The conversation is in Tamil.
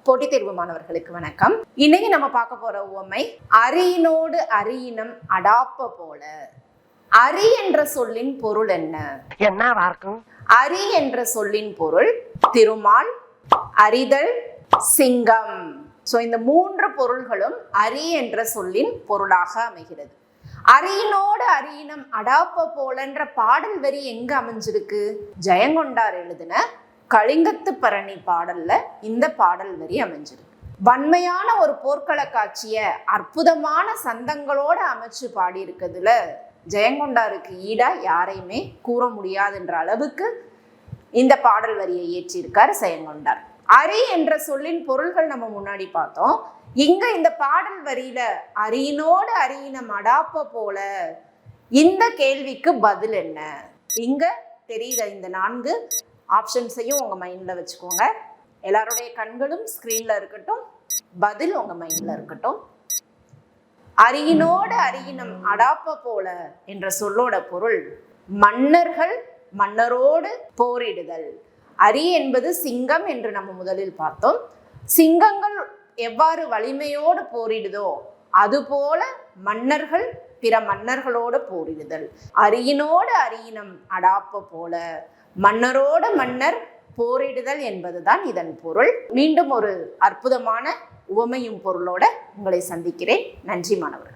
போட்டித் தேர்வு மாணவர்களுக்கு வணக்கம். இன்னைக்கு நம்ம பார்க்க போற உவமை அரியினோடு அரியினம் அடாப்ப போல. அரி என்ற சொல்லின் பொருள் என்ன? அரி என்ற சொல்லின் பொருள் திருமால், அரிதல், சிங்கம். இந்த மூன்று பொருள்களும் அரி என்ற சொல்லின் பொருளாக அமைகிறது. அரியினோடு அரியினம் அடாப்ப போலன்ற பாடல் வரி எங்க அமைஞ்சிருக்கு? ஜெயங்கொண்டார் எழுதின கலிங்கத்து பரணி பாடல்ல இந்த பாடல் வரி அமைஞ்சிருக்கு. வன்மையான ஒரு போர்க்கள காட்சிய அற்புதமான சந்தங்களோட அமைச்சு பாடி இருக்கிறதுல ஜெயங்கொண்டாருக்கு ஈடா யாரையுமே கூற முடியாதுன்ற அளவுக்கு இந்த பாடல் வரியை இயற்றியிருக்கார் ஜெயங்கொண்டார். அரி என்ற சொல்லின் பொருள்கள் நம்ம முன்னாடி பார்த்தோம். இங்க இந்த பாடல் வரியில அரியினோடு அரியினம் அடாப்ப போல, இந்த கேள்விக்கு பதில் என்ன? இங்க தெரியுற இந்த 4 ஆப்ஷன்ஸையும் உங்க மைண்ட்ல வச்சுக்கோங்க. எல்லாருடைய கண்களும் ஸ்கிரீன்ல இருக்கட்டும், பதில் உங்க மைண்ட்ல இருக்கட்டும். அரியினோடு அரியினம் அடாப்ப போல என்ற சொல்லோட பொருள் மன்னர்கள் மன்னரோடு போரிடுதல். அரி என்பது சிங்கம் என்று நம்ம முதலில் பார்த்தோம். சிங்கங்கள் எவ்வாறு வலிமையோடு போரிடுதோ அதுபோல மன்னர்கள் பிற மன்னர்களோடு போரிடுதல். அரியினோடு அரியினம் அடாப்ப போல, மன்னரோடு மன்னர் போரிடுதல் என்பதுதான் இதன் பொருள். மீண்டும் ஒரு அற்புதமான உவமையும் பொருளோட உங்களை சந்திக்கிறேன். நன்றி மாணவர்கள்.